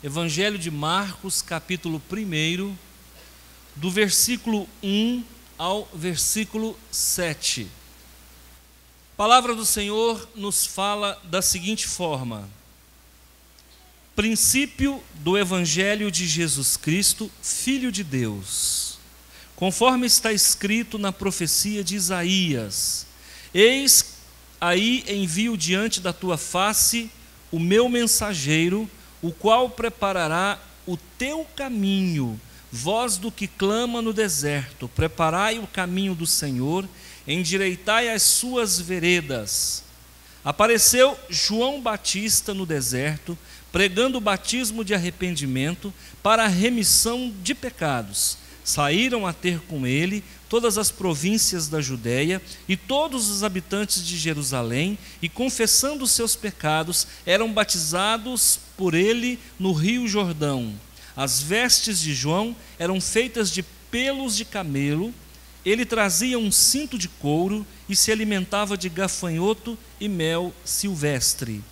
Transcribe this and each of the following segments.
Evangelho de Marcos, capítulo 1, do versículo 1 ao versículo 7. A palavra do Senhor nos fala da seguinte forma: princípio do Evangelho de Jesus Cristo, Filho de Deus, conforme está escrito na profecia de Isaías: eis aí envio diante da tua face o meu mensageiro, o qual preparará o teu caminho. Voz do que clama no deserto: preparai o caminho do Senhor, endireitai as suas veredas. Apareceu João Batista no deserto, pregando o batismo de arrependimento para a remissão de pecados. Saíram a ter com ele todas as províncias da Judéia e todos os habitantes de Jerusalém, e confessando os seus pecados, eram batizados por ele no rio Jordão. As vestes de João eram feitas de pelos de camelo, ele trazia um cinto de couro e se alimentava de gafanhoto e mel silvestre.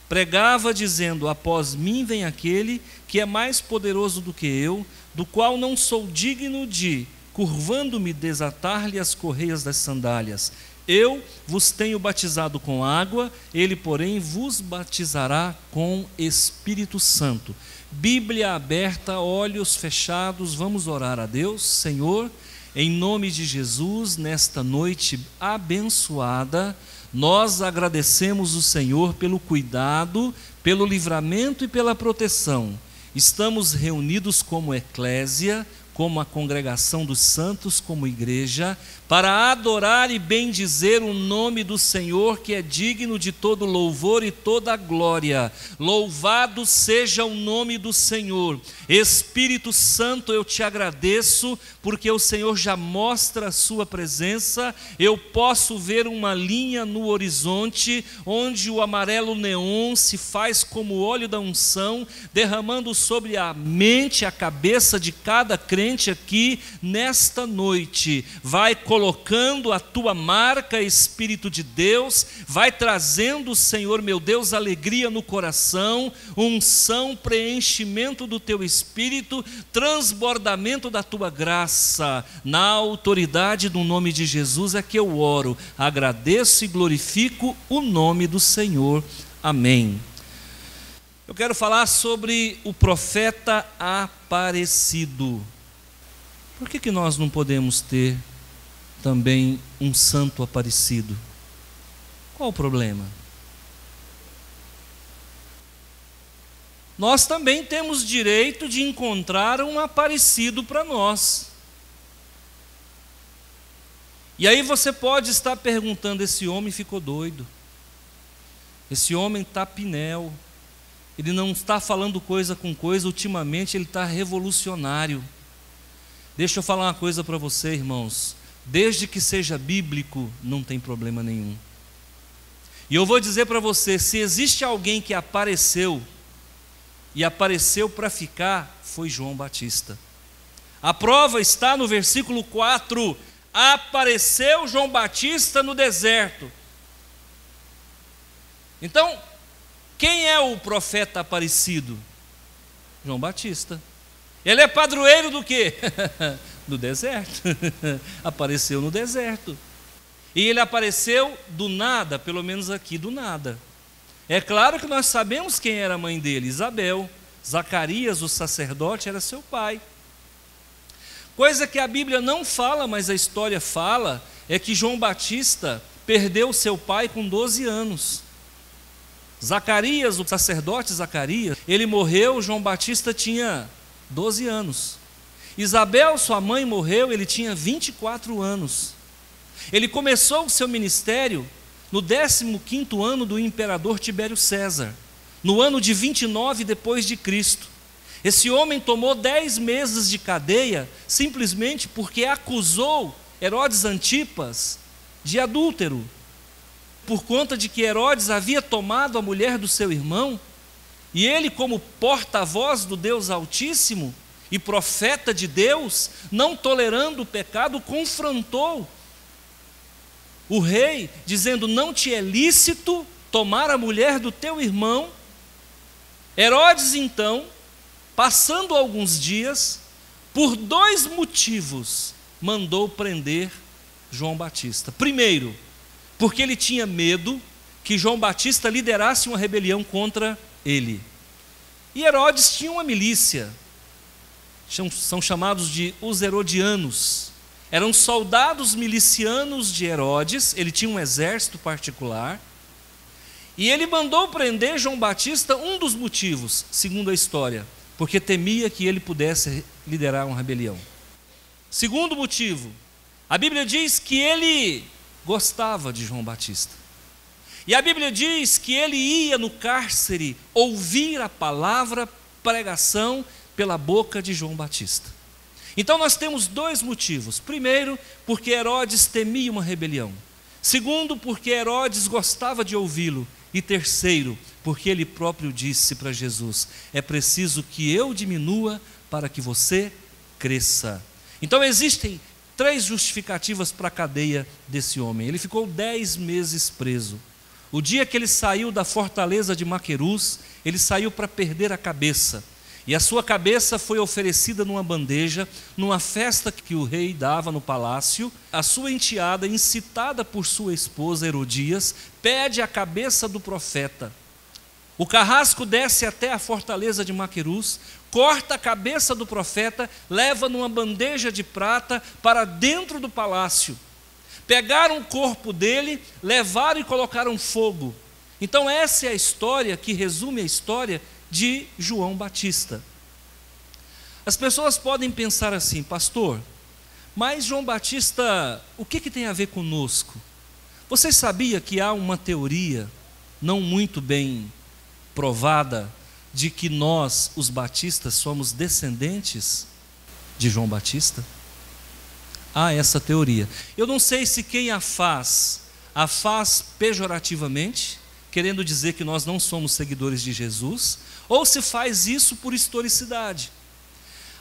Pregava dizendo: após mim vem aquele que é mais poderoso do que eu, do qual não sou digno de, curvando-me, desatar-lhe as correias das sandálias. Eu vos tenho batizado com água, ele, porém, vos batizará com Espírito Santo. Bíblia aberta, olhos fechados, vamos orar a Deus. Senhor, em nome de Jesus, nesta noite abençoada, nós agradecemos o Senhor pelo cuidado, pelo livramento e pela proteção. Estamos reunidos como eclésia, como a congregação dos santos, como igreja, para adorar e bendizer o nome do Senhor, que é digno de todo louvor e toda glória. Louvado seja o nome do Senhor. Espírito Santo, eu te agradeço, porque o Senhor já mostra a sua presença. Eu posso ver uma linha no horizonte, onde o amarelo neon se faz como o óleo da unção, derramando sobre a mente, a cabeça de cada crente aqui nesta noite. Vai colocando a tua marca, Espírito de Deus, vai trazendo, Senhor meu Deus, alegria no coração, unção, preenchimento do teu Espírito, transbordamento da tua graça. Na autoridade do nome de Jesus é que eu oro, agradeço e glorifico o nome do Senhor. Amém. Eu quero falar sobre o profeta aparecido. Por que nós não podemos ter também um santo aparecido? Qual o problema? Nós também temos direito de encontrar um aparecido para nós. E aí você pode estar perguntando: esse homem ficou doido, esse homem está pinel, ele não está falando coisa com coisa, ultimamente ele está revolucionário. Deixa eu falar uma coisa para você, irmãos: desde que seja bíblico, não tem problema nenhum. E eu vou dizer para você, se existe alguém que apareceu, e apareceu para ficar, foi João Batista. A prova está no versículo 4, apareceu João Batista no deserto. Então, quem é o profeta aparecido? João Batista. Ele é padroeiro do quê? Do deserto. Apareceu no deserto. E ele apareceu do nada, pelo menos aqui do nada. É claro que nós sabemos quem era a mãe dele: Isabel. Zacarias, o sacerdote, era seu pai. Coisa que a Bíblia não fala, mas a história fala, é que João Batista perdeu seu pai com 12 anos. Zacarias, o sacerdote Zacarias, ele morreu, João Batista tinha 12 anos. Isabel, sua mãe, morreu, ele tinha 24 anos. Ele começou o seu ministério no 15º ano do imperador Tibério César, no ano de 29 depois de Cristo. Esse homem tomou 10 meses de cadeia, simplesmente porque acusou Herodes Antipas de adúltero, por conta de que Herodes havia tomado a mulher do seu irmão, e ele, como porta-voz do Deus Altíssimo, e profeta de Deus, não tolerando o pecado, confrontou o rei, dizendo: não te é lícito tomar a mulher do teu irmão. Herodes, então, passando alguns dias, por 2 motivos, mandou prender João Batista. Primeiro, porque ele tinha medo que João Batista liderasse uma rebelião contra ele. E Herodes tinha uma milícia, são chamados de os herodianos. Eram soldados milicianos de Herodes, ele tinha um exército particular. E ele mandou prender João Batista, um dos motivos, segundo a história, porque temia que ele pudesse liderar uma rebelião. Segundo motivo, a Bíblia diz que ele gostava de João Batista. E a Bíblia diz que ele ia no cárcere ouvir a palavra, pregação pela boca de João Batista. Então nós temos 2 motivos. Primeiro, porque Herodes temia uma rebelião. Segundo, porque Herodes gostava de ouvi-lo. E terceiro, porque ele próprio disse para Jesus: é preciso que eu diminua para que você cresça. Então existem 3 justificativas para a cadeia desse homem. Ele ficou 10 meses preso. O dia que ele saiu da fortaleza de Maquerus, ele saiu para perder a cabeça. E a sua cabeça foi oferecida numa bandeja, numa festa que o rei dava no palácio. A sua enteada, incitada por sua esposa Herodias, pede a cabeça do profeta. O carrasco desce até a fortaleza de Maquerus, corta a cabeça do profeta, leva numa bandeja de prata para dentro do palácio. Pegaram o corpo dele, levaram e colocaram fogo. Então essa é a história que resume a história de João Batista. As pessoas podem pensar assim: pastor, mas João Batista, o que tem a ver conosco? Você sabia que há uma teoria, não muito bem provada, de que nós, os batistas, somos descendentes de João Batista? Há essa teoria. Eu não sei se quem a faz pejorativamente, querendo dizer que nós não somos seguidores de Jesus, ou se faz isso por historicidade.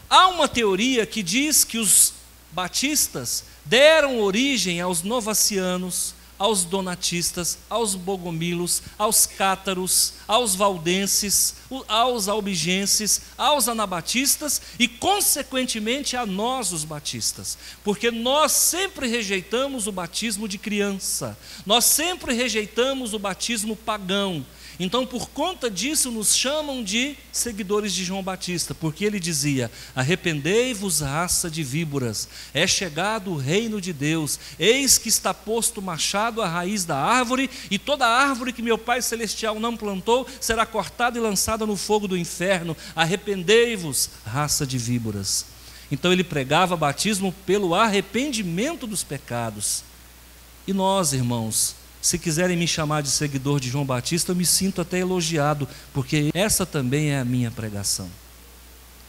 Há uma teoria que diz que os batistas deram origem aos novacianos, aos donatistas, aos bogomilos, aos cátaros, aos valdenses, aos albigenses, aos anabatistas e, consequentemente, a nós, os batistas. Porque nós sempre rejeitamos o batismo de criança, nós sempre rejeitamos o batismo pagão. Então, por conta disso, nos chamam de seguidores de João Batista, porque ele dizia: arrependei-vos, raça de víboras, é chegado o reino de Deus, eis que está posto o machado à raiz da árvore, e toda árvore que meu Pai Celestial não plantou, será cortada e lançada no fogo do inferno. Arrependei-vos, raça de víboras. Então ele pregava batismo pelo arrependimento dos pecados. E nós, irmãos, se quiserem me chamar de seguidor de João Batista, eu me sinto até elogiado, porque essa também é a minha pregação.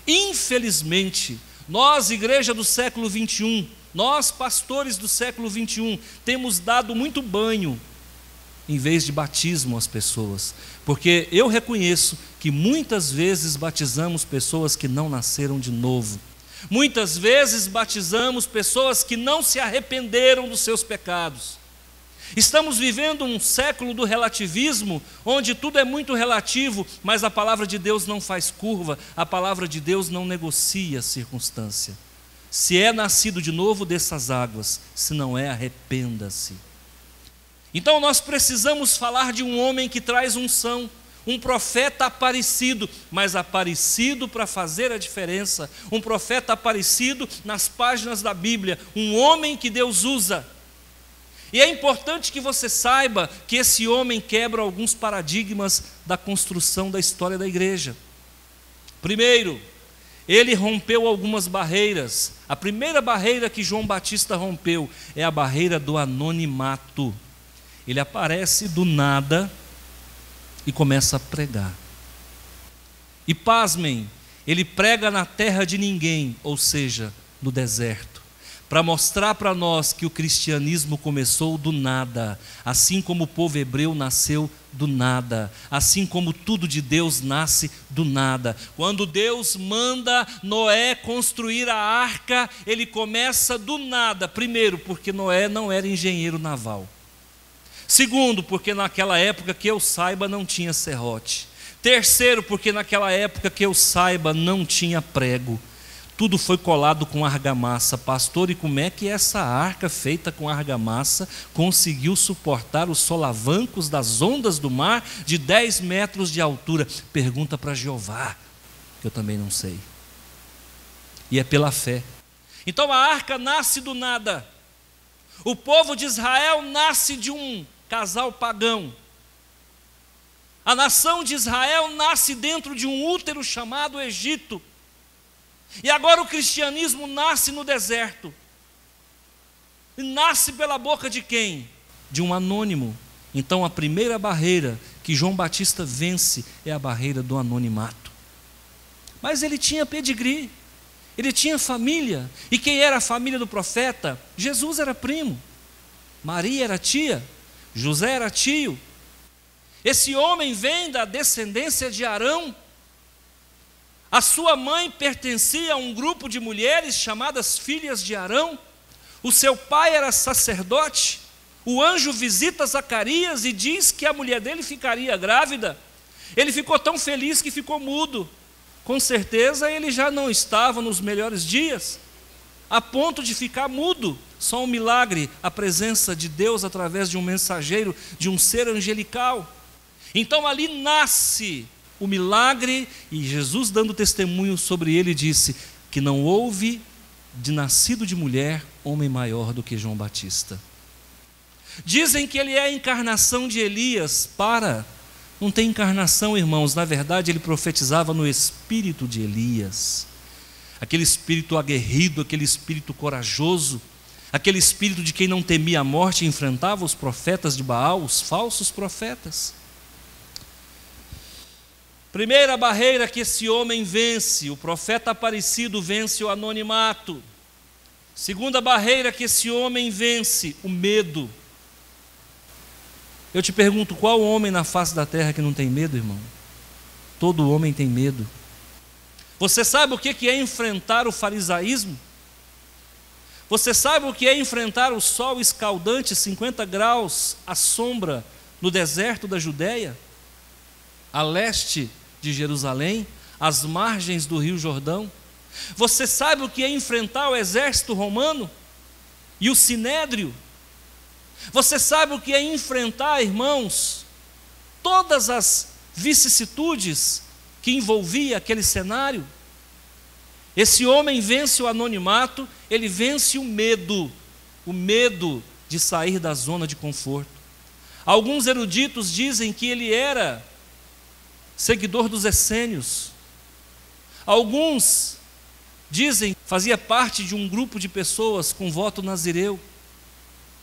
Infelizmente, nós, igreja do século 21, nós, pastores do século 21, temos dado muito banho, em vez de batismo às pessoas, porque eu reconheço que muitas vezes batizamos pessoas que não nasceram de novo. Muitas vezes batizamos pessoas que não se arrependeram dos seus pecados. Estamos vivendo um século do relativismo, onde tudo é muito relativo, mas a palavra de Deus não faz curva, a palavra de Deus não negocia a circunstância. Se é nascido de novo, dessas águas; se não é, arrependa-se. Então nós precisamos falar de um homem que traz unção, um profeta aparecido, mas aparecido para fazer a diferença, um profeta aparecido nas páginas da Bíblia, um homem que Deus usa. E é importante que você saiba que esse homem quebra alguns paradigmas da construção da história da igreja. Primeiro, ele rompeu algumas barreiras. A primeira barreira que João Batista rompeu é a barreira do anonimato. Ele aparece do nada e começa a pregar. E pasmem, ele prega na terra de ninguém, ou seja, no deserto. para mostrar para nós que o cristianismo começou do nada, assim como o povo hebreu nasceu do nada, assim como tudo de Deus nasce do nada. Quando Deus manda Noé construir a arca, ele começa do nada. Primeiro, porque Noé não era engenheiro naval. Segundo, porque naquela época que eu saiba não tinha serrote. Terceiro, porque naquela época que eu saiba não tinha prego. Tudo foi colado com argamassa. Pastor, e como é que essa arca feita com argamassa conseguiu suportar os solavancos das ondas do mar de 10 metros de altura? Pergunta para Jeová, que eu também não sei. E é pela fé. Então a arca nasce do nada. O povo de Israel nasce de um casal pagão. A nação de Israel nasce dentro de um útero chamado Egito. E agora o cristianismo nasce no deserto. E nasce pela boca de quem? De um anônimo. Então a primeira barreira que João Batista vence é a barreira do anonimato. Mas ele tinha pedigree, ele tinha família. E quem era a família do profeta? Jesus era primo, Maria era tia, José era tio. Esse homem vem da descendência de Arão. A sua mãe pertencia a um grupo de mulheres chamadas filhas de Arão. O seu pai era sacerdote. O anjo visita Zacarias e diz que a mulher dele ficaria grávida. Ele ficou tão feliz que ficou mudo. Com certeza ele já não estava nos melhores dias, a ponto de ficar mudo. Só um milagre, a presença de Deus através de um mensageiro, de um ser angelical. Então ali nasce o milagre, e Jesus, dando testemunho sobre ele, disse que não houve de nascido de mulher homem maior do que João Batista. Dizem que ele é a encarnação de Elias. Não tem encarnação, irmãos. Na verdade ele profetizava no espírito de Elias, aquele espírito aguerrido, aquele espírito corajoso, aquele espírito de quem não temia a morte e enfrentava os profetas de Baal, os falsos profetas. Primeira barreira que esse homem vence, o profeta aparecido vence o anonimato. Segunda barreira que esse homem vence, o medo. Eu te pergunto, qual homem na face da terra que não tem medo, irmão? Todo homem tem medo. Você sabe o que é enfrentar o farisaísmo? Você sabe o que é enfrentar o sol escaldante, 50 graus, à sombra, no deserto da Judéia, a leste de Jerusalém, às margens do rio Jordão? Você sabe o que é enfrentar o exército romano e o sinédrio? Você sabe o que é enfrentar, irmãos, todas as vicissitudes que envolvia aquele cenário? Esse homem vence o anonimato, ele vence o medo de sair da zona de conforto. Alguns eruditos dizem que ele era seguidor dos essênios. Alguns dizem que fazia parte de um grupo de pessoas com voto nazireu.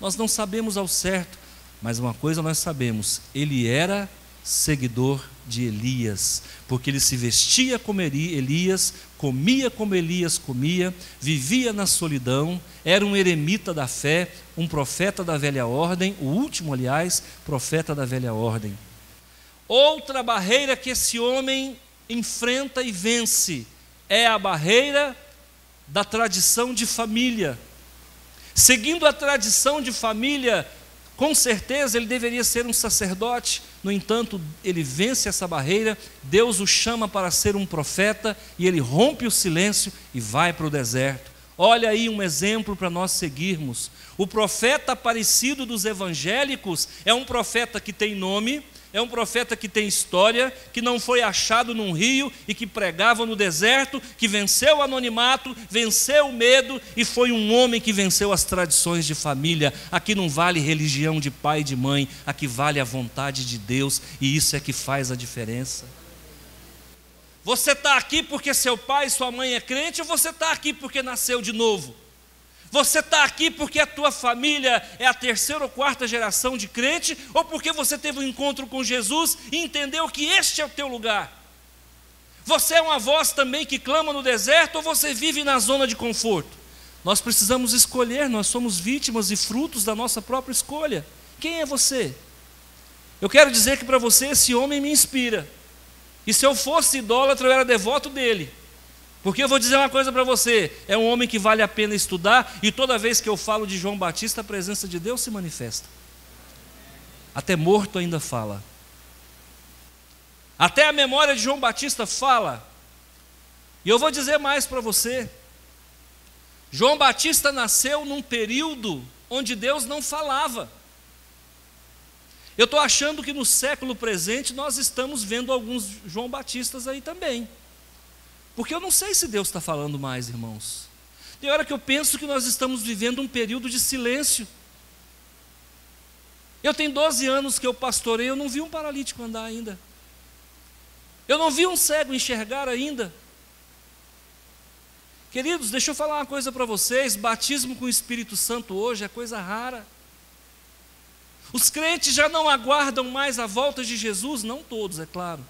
Nós não sabemos ao certo, mas uma coisa nós sabemos: ele era seguidor de Elias, porque ele se vestia como Elias, comia como Elias comia, vivia na solidão, era um eremita da fé, um profeta da velha ordem, o último, aliás, profeta da velha ordem. Outra barreira que esse homem enfrenta e vence é a barreira da tradição de família. Seguindo a tradição de família, com certeza ele deveria ser um sacerdote. No entanto, ele vence essa barreira, Deus o chama para ser um profeta, e ele rompe o silêncio e vai para o deserto. Olha aí um exemplo para nós seguirmos. O profeta aparecido dos evangélicos é um profeta que tem nome, é um profeta que tem história, que não foi achado num rio e que pregava no deserto, que venceu o anonimato, venceu o medo e foi um homem que venceu as tradições de família. Aqui não vale religião de pai e de mãe, aqui vale a vontade de Deus, e isso é que faz a diferença. Você está aqui porque seu pai e sua mãe é crente, ou você está aqui porque nasceu de novo? Você está aqui porque a tua família é a 3ª ou 4ª geração de crente, ou porque você teve um encontro com Jesus e entendeu que este é o teu lugar? Você é uma voz também que clama no deserto, ou você vive na zona de conforto? Nós precisamos escolher, nós somos vítimas e frutos da nossa própria escolha. Quem é você? Eu quero dizer que para você esse homem me inspira. E se eu fosse idólatra, eu era devoto dele. Porque eu vou dizer uma coisa para você, é um homem que vale a pena estudar, e toda vez que eu falo de João Batista, a presença de Deus se manifesta. Até morto ainda fala. Até a memória de João Batista fala. E eu vou dizer mais para você. João Batista nasceu num período onde Deus não falava. Eu estou achando que no século presente nós estamos vendo alguns João Batistas aí também. Porque eu não sei se Deus está falando mais, irmãos. Tem hora que eu penso que nós estamos vivendo um período de silêncio. Eu tenho 12 anos que eu pastorei, eu não vi um paralítico andar ainda. Eu não vi um cego enxergar ainda. Queridos, deixa eu falar uma coisa para vocês, batismo com o Espírito Santo hoje é coisa rara. Os crentes já não aguardam mais a volta de Jesus, não todos, é claro.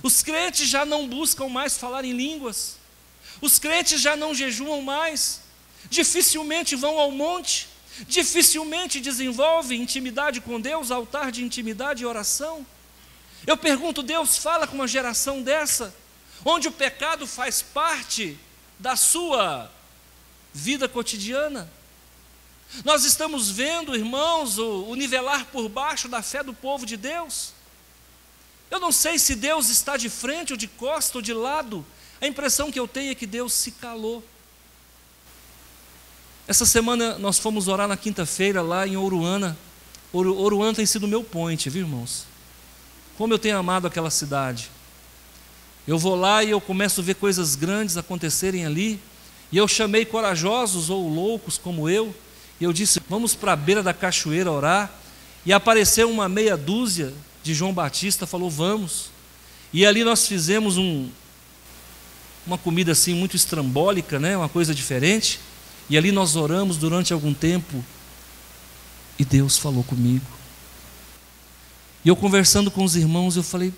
Os crentes já não buscam mais falar em línguas. Os crentes já não jejuam mais. Dificilmente vão ao monte. Dificilmente desenvolvem intimidade com Deus, altar de intimidade e oração. Eu pergunto, Deus fala com uma geração dessa, onde o pecado faz parte da sua vida cotidiana? Nós estamos vendo, irmãos, o nivelar por baixo da fé do povo de Deus. Eu não sei se Deus está de frente ou de costa ou de lado. A impressão que eu tenho é que Deus se calou. Essa semana nós fomos orar na quinta-feira lá em Oruana. Oruana tem sido meu point, viu, irmãos? Como eu tenho amado aquela cidade. Eu vou lá e eu começo a ver coisas grandes acontecerem ali. E eu chamei corajosos ou loucos como eu. E eu disse, vamos para a beira da cachoeira orar. E apareceu uma meia dúzia de João Batista, falou, vamos. E ali nós fizemos uma comida assim muito estrambólica, né? Uma coisa diferente. E ali nós oramos durante algum tempo. E Deus falou comigo. E eu conversando com os irmãos, eu falei,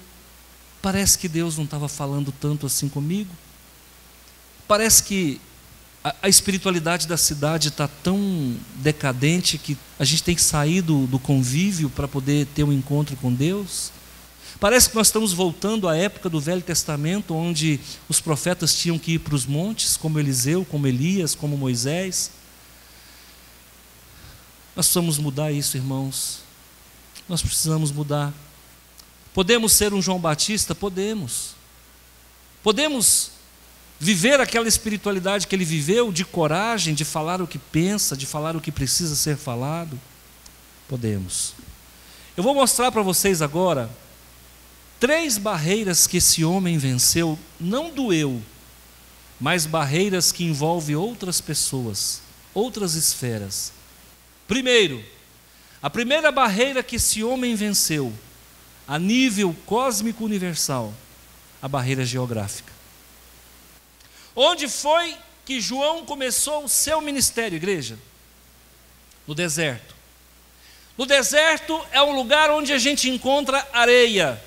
parece que Deus não estava falando tanto assim comigo. Parece que a espiritualidade da cidade está tão decadente que a gente tem que sair do convívio para poder ter um encontro com Deus. Parece que nós estamos voltando à época do Velho Testamento, onde os profetas tinham que ir para os montes, como Eliseu, como Elias, como Moisés. Nós precisamos mudar isso, irmãos. Nós precisamos mudar. Podemos ser um João Batista? Podemos. Podemos viver aquela espiritualidade que ele viveu, de coragem, de falar o que pensa, de falar o que precisa ser falado? Podemos. Eu vou mostrar para vocês agora 3 barreiras que esse homem venceu, não do eu, mas barreiras que envolvem outras pessoas, outras esferas. Primeiro, a primeira barreira que esse homem venceu, a nível cósmico universal, a barreira geográfica. Onde foi que João começou o seu ministério, igreja? No deserto. No deserto é um lugar onde a gente encontra areia,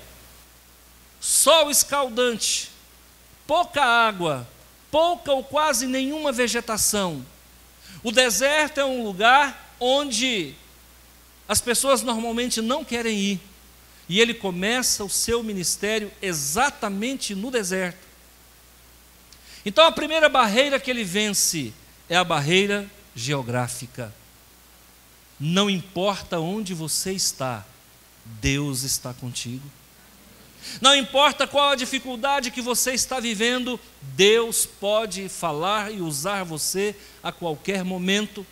sol escaldante, pouca água, pouca ou quase nenhuma vegetação. O deserto é um lugar onde as pessoas normalmente não querem ir. E ele começa o seu ministério exatamente no deserto. Então a primeira barreira que ele vence é a barreira geográfica. Não importa onde você está, Deus está contigo. Não importa qual a dificuldade que você está vivendo, Deus pode falar e usar você a qualquer momento.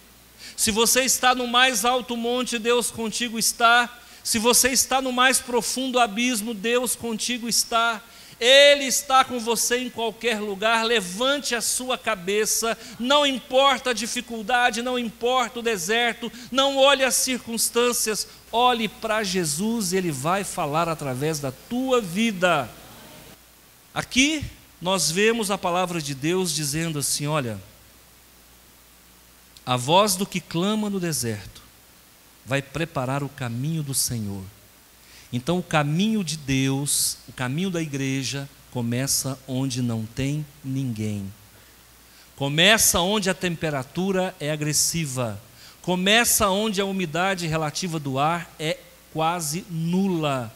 Se você está no mais alto monte, Deus contigo está. Se você está no mais profundo abismo, Deus contigo está. Ele está com você em qualquer lugar. Levante a sua cabeça, não importa a dificuldade, não importa o deserto, não olhe as circunstâncias, olhe para Jesus e Ele vai falar através da tua vida. Aqui nós vemos a palavra de Deus dizendo assim, olha, a voz do que clama no deserto vai preparar o caminho do Senhor. Então o caminho de Deus, o caminho da igreja, começa onde não tem ninguém. Começa onde a temperatura é agressiva. Começa onde a umidade relativa do ar é quase nula.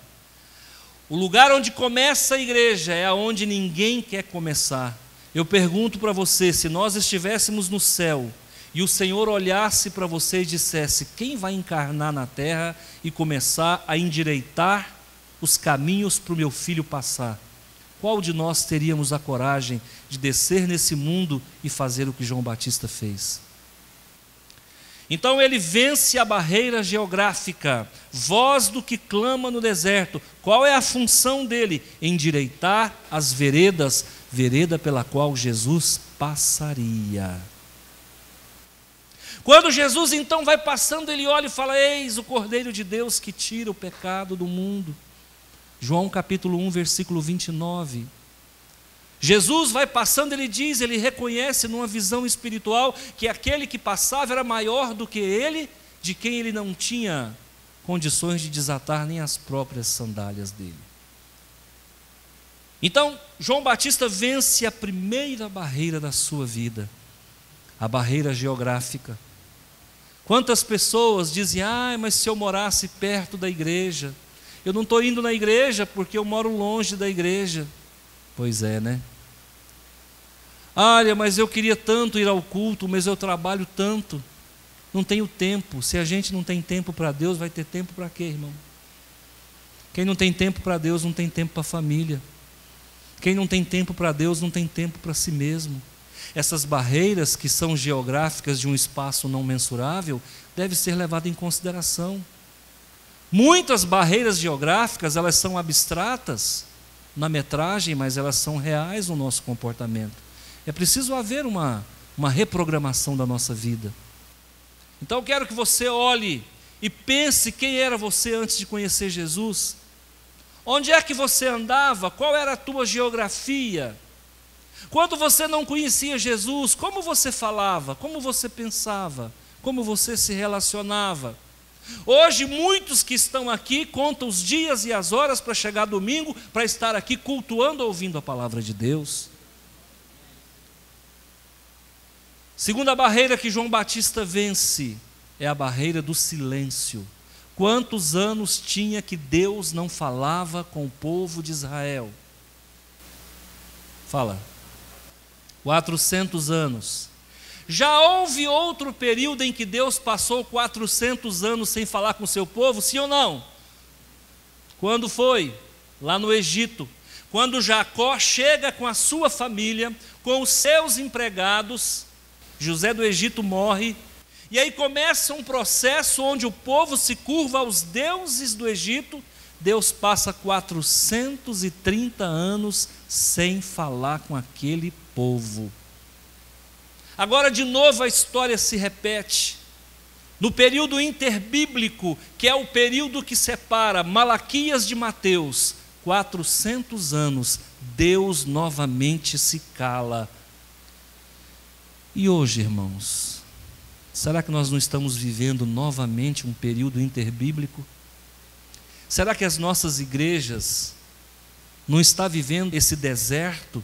O lugar onde começa a igreja é onde ninguém quer começar. Eu pergunto para você, se nós estivéssemos no céu e o Senhor olhasse para você e dissesse: quem vai encarnar na terra e começar a endireitar os caminhos para o meu filho passar? Qual de nós teríamos a coragem de descer nesse mundo e fazer o que João Batista fez? Então ele vence a barreira geográfica, voz do que clama no deserto. Qual é a função dele? Endireitar as veredas, vereda pela qual Jesus passaria. Quando Jesus então vai passando, ele olha e fala: eis o Cordeiro de Deus que tira o pecado do mundo. João capítulo 1, versículo 29. Jesus vai passando, ele diz, ele reconhece numa visão espiritual que aquele que passava era maior do que ele, de quem ele não tinha condições de desatar nem as próprias sandálias dele. Então, João Batista vence a primeira barreira da sua vida, a barreira geográfica. Quantas pessoas dizem: mas se eu morasse perto da igreja, eu não estou indo na igreja porque eu moro longe da igreja. Pois é, né? Olha, mas eu queria tanto ir ao culto, mas eu trabalho tanto, não tenho tempo. Se a gente não tem tempo para Deus, vai ter tempo para quê, irmão? Quem não tem tempo para Deus, não tem tempo para a família. Quem não tem tempo para Deus, não tem tempo para si mesmo. Essas barreiras que são geográficas de um espaço não mensurável, devem ser levadas em consideração. Muitas barreiras geográficas, elas são abstratas na metragem, mas elas são reais no nosso comportamento. É preciso haver uma reprogramação da nossa vida. Então eu quero que você olhe e pense quem era você antes de conhecer Jesus. Onde é que você andava? Qual era a tua geografia? Quando você não conhecia Jesus, como você falava? Como você pensava? Como você se relacionava? Hoje muitos que estão aqui contam os dias e as horas para chegar domingo, para estar aqui cultuando, ouvindo a palavra de Deus. Segunda barreira que João Batista vence é a barreira do silêncio. Quantos anos tinha que Deus não falava com o povo de Israel? Fala. 400 anos. Já houve outro período em que Deus passou 400 anos sem falar com o seu povo, sim ou não? Quando foi? Lá no Egito. Quando Jacó chega com a sua família, com os seus empregados, José do Egito morre, e aí começa um processo onde o povo se curva aos deuses do Egito. Deus passa 430 anos sem falar com aquele povo. Agora de novo a história se repete. No período interbíblico, que é o período que separa Malaquias de Mateus, 400 anos, Deus novamente se cala. E hoje, irmãos, será que nós não estamos vivendo novamente um período interbíblico? Será que as nossas igrejas não estão vivendo esse deserto?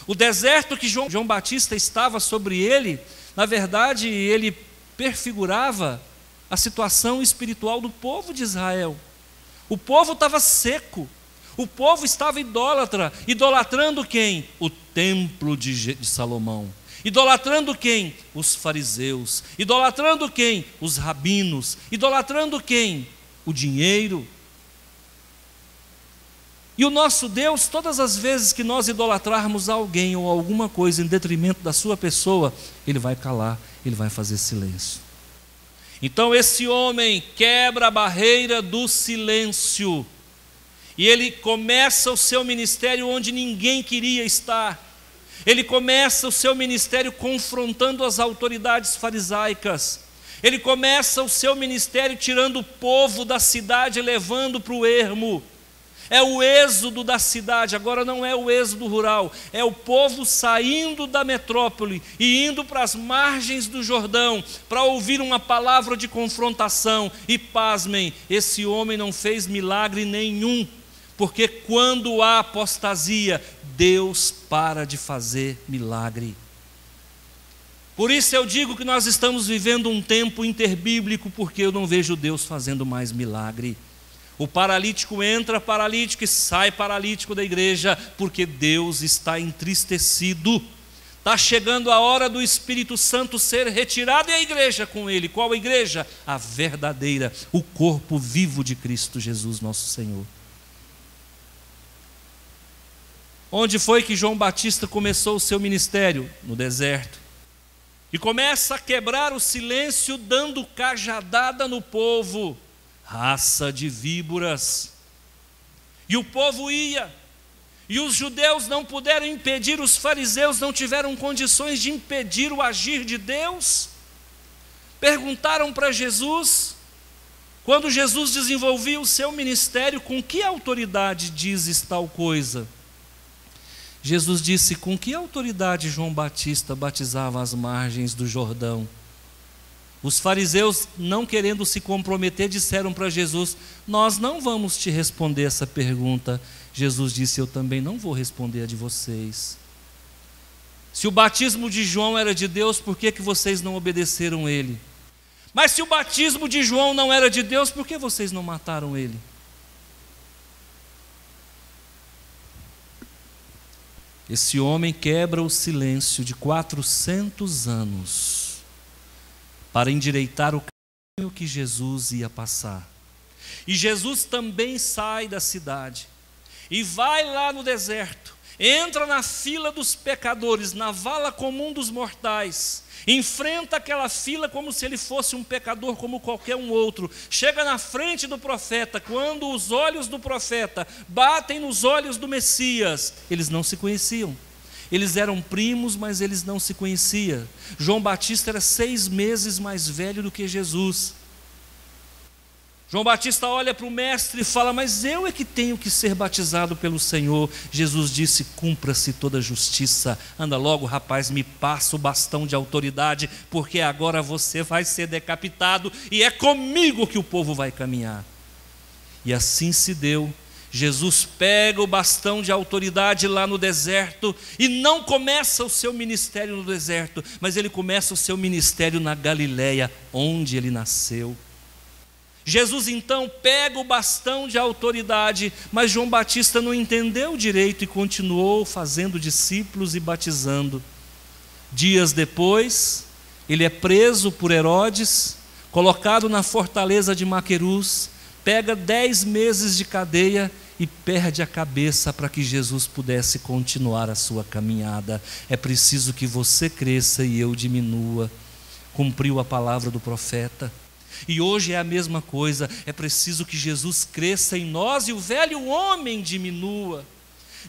O deserto que João Batista estava sobre ele, na verdade, ele prefigurava a situação espiritual do povo de Israel. O povo estava seco, o povo estava idólatra, idolatrando quem? O templo de Salomão. Idolatrando quem? Os fariseus. Idolatrando quem? Os rabinos. Idolatrando quem? O dinheiro. E o nosso Deus, todas as vezes que nós idolatrarmos alguém ou alguma coisa em detrimento da sua pessoa, Ele vai calar, Ele vai fazer silêncio. Então esse homem quebra a barreira do silêncio, e ele começa o seu ministério onde ninguém queria estar. Ele começa o seu ministério confrontando as autoridades farisaicas. Ele começa o seu ministério tirando o povo da cidade e levando para o ermo. É o êxodo da cidade, agora não é o êxodo rural, é o povo saindo da metrópole e indo para as margens do Jordão para ouvir uma palavra de confrontação. E pasmem, esse homem não fez milagre nenhum, porque quando há apostasia, Deus para de fazer milagre. Por isso eu digo que nós estamos vivendo um tempo interbíblico, porque eu não vejo Deus fazendo mais milagre. O paralítico entra paralítico e sai paralítico da igreja, porque Deus está entristecido. Está chegando a hora do Espírito Santo ser retirado e a igreja com ele. Qual a igreja? A verdadeira, o corpo vivo de Cristo Jesus, nosso Senhor. Onde foi que João Batista começou o seu ministério? No deserto. E começa a quebrar o silêncio, dando cajadada no povo, raça de víboras. E o povo ia, e os judeus não puderam impedir, os fariseus não tiveram condições de impedir o agir de Deus. Perguntaram para Jesus, quando Jesus desenvolvia o seu ministério, com que autoridade dizes tal coisa? Jesus disse, com que autoridade João Batista batizava às margens do Jordão? Os fariseus, não querendo se comprometer, disseram para Jesus, nós não vamos te responder essa pergunta. Jesus disse, eu também não vou responder a de vocês. Se o batismo de João era de Deus, por que vocês não obedeceram ele? Mas se o batismo de João não era de Deus, por que vocês não mataram ele? Esse homem quebra o silêncio de 400 anos para endireitar o caminho que Jesus ia passar. E Jesus também sai da cidade e vai lá no deserto, entra na fila dos pecadores, na vala comum dos mortais, enfrenta aquela fila como se ele fosse um pecador como qualquer um outro, chega na frente do profeta, quando os olhos do profeta batem nos olhos do Messias, eles não se conheciam, eles eram primos, mas eles não se conheciam. João Batista era 6 meses mais velho do que Jesus. João Batista olha para o mestre e fala, mas eu é que tenho que ser batizado pelo Senhor. Jesus disse, cumpra-se toda a justiça. Anda logo, rapaz, me passa o bastão de autoridade, porque agora você vai ser decapitado e é comigo que o povo vai caminhar. E assim se deu. Jesus pega o bastão de autoridade lá no deserto e não começa o seu ministério no deserto, mas ele começa o seu ministério na Galileia, onde ele nasceu. Jesus então pega o bastão de autoridade, mas João Batista não entendeu direito e continuou fazendo discípulos e batizando. Dias depois, ele é preso por Herodes, colocado na fortaleza de Maquerus, pega 10 meses de cadeia e perde a cabeça para que Jesus pudesse continuar a sua caminhada. É preciso que você cresça e eu diminua. Cumpriu a palavra do profeta. E hoje é a mesma coisa, é preciso que Jesus cresça em nós e o velho homem diminua.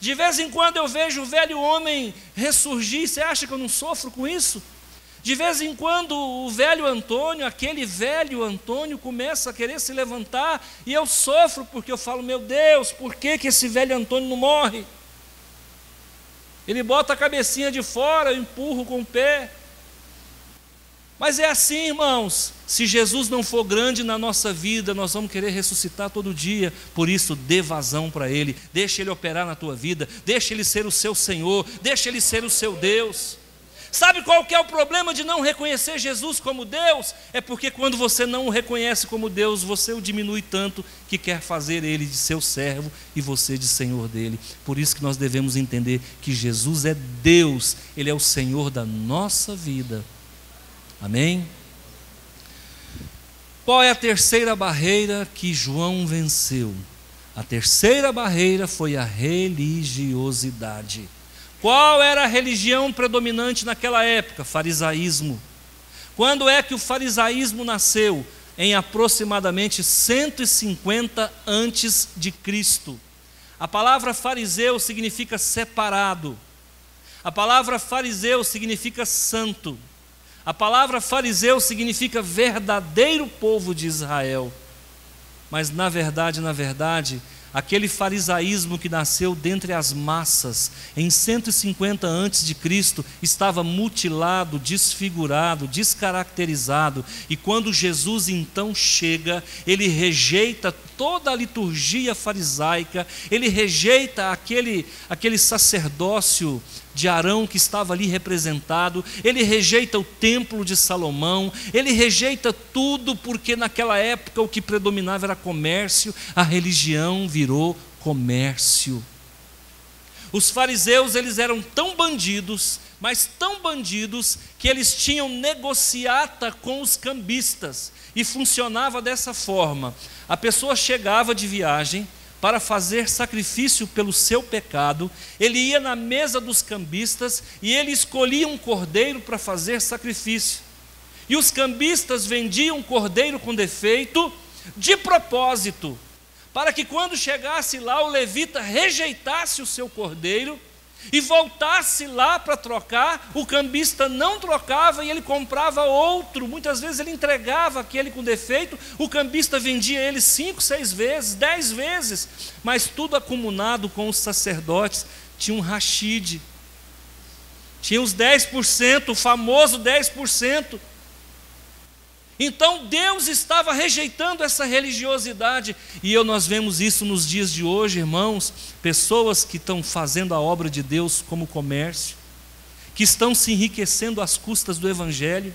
De vez em quando eu vejo o velho homem ressurgir, você acha que eu não sofro com isso? De vez em quando o velho Antônio, aquele velho Antônio começa a querer se levantar e eu sofro porque eu falo, meu Deus, por que esse velho Antônio não morre? Ele bota a cabecinha de fora, eu empurro com o pé. Mas é assim, irmãos, se Jesus não for grande na nossa vida, nós vamos querer ressuscitar todo dia. Por isso, dê vazão para Ele, deixa Ele operar na tua vida, deixa Ele ser o seu Senhor, deixa Ele ser o seu Deus. Sabe qual que é o problema de não reconhecer Jesus como Deus? É porque quando você não o reconhece como Deus, você o diminui tanto que quer fazer Ele de seu servo e você de Senhor dele. Por isso que nós devemos entender que Jesus é Deus, Ele é o Senhor da nossa vida. Amém? Qual é a terceira barreira que João venceu? A terceira barreira foi a religiosidade. Qual era a religião predominante naquela época? Farisaísmo. Quando é que o farisaísmo nasceu? Em aproximadamente 150 antes de Cristo. A palavra fariseu significa separado. A palavra fariseu significa santo. A palavra fariseu significa verdadeiro povo de Israel. Mas na verdade, aquele farisaísmo que nasceu dentre as massas em 150 antes de Cristo estava mutilado, desfigurado, descaracterizado. E quando Jesus então chega, ele rejeita toda a liturgia farisaica, ele rejeita aquele sacerdócio de Arão que estava ali representado, ele rejeita o templo de Salomão, ele rejeita tudo, porque naquela época o que predominava era comércio, a religião virou comércio. Os fariseus, eles eram tão bandidos, mas tão bandidos, que eles tinham negociata com os cambistas, e funcionava dessa forma: a pessoa chegava de viagem para fazer sacrifício pelo seu pecado, ele ia na mesa dos cambistas e ele escolhia um cordeiro para fazer sacrifício. E os cambistas vendiam um cordeiro com defeito de propósito, para que quando chegasse lá o levita rejeitasse o seu cordeiro e voltasse lá para trocar, o cambista não trocava e ele comprava outro. Muitas vezes ele entregava aquele com defeito, o cambista vendia ele 5, 6 vezes, 10 vezes, mas tudo acumulado com os sacerdotes. Tinha um rachide, tinha os 10%, o famoso 10%. Então Deus estava rejeitando essa religiosidade, e nós vemos isso nos dias de hoje, irmãos, pessoas que estão fazendo a obra de Deus como comércio, que estão se enriquecendo às custas do Evangelho,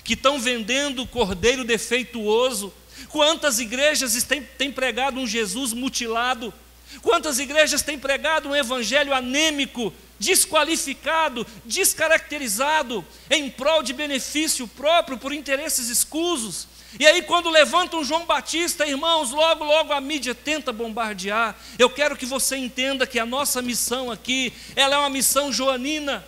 que estão vendendo o cordeiro defeituoso. Quantas igrejas têm pregado um Jesus mutilado? Quantas igrejas têm pregado um evangelho anêmico, desqualificado, descaracterizado, em prol de benefício próprio, por interesses escusos? E aí quando levantam João Batista, irmãos, logo a mídia tenta bombardear. Eu quero que você entenda que a nossa missão aqui, ela é uma missão joanina.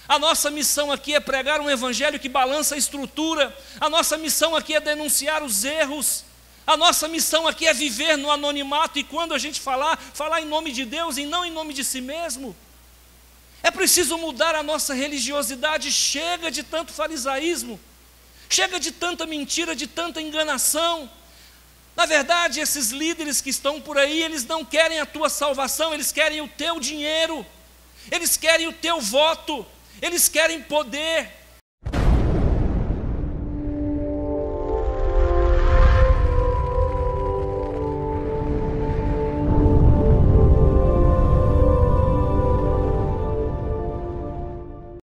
A nossa missão aqui é pregar um evangelho que balança a estrutura. A nossa missão aqui é denunciar os erros. A nossa missão aqui é viver no anonimato, e quando a gente falar em nome de Deus e não em nome de si mesmo. É preciso mudar a nossa religiosidade. Chega de tanto farisaísmo, chega de tanta mentira, de tanta enganação. Na verdade, esses líderes que estão por aí, eles não querem a tua salvação, eles querem o teu dinheiro, eles querem o teu voto, eles querem poder.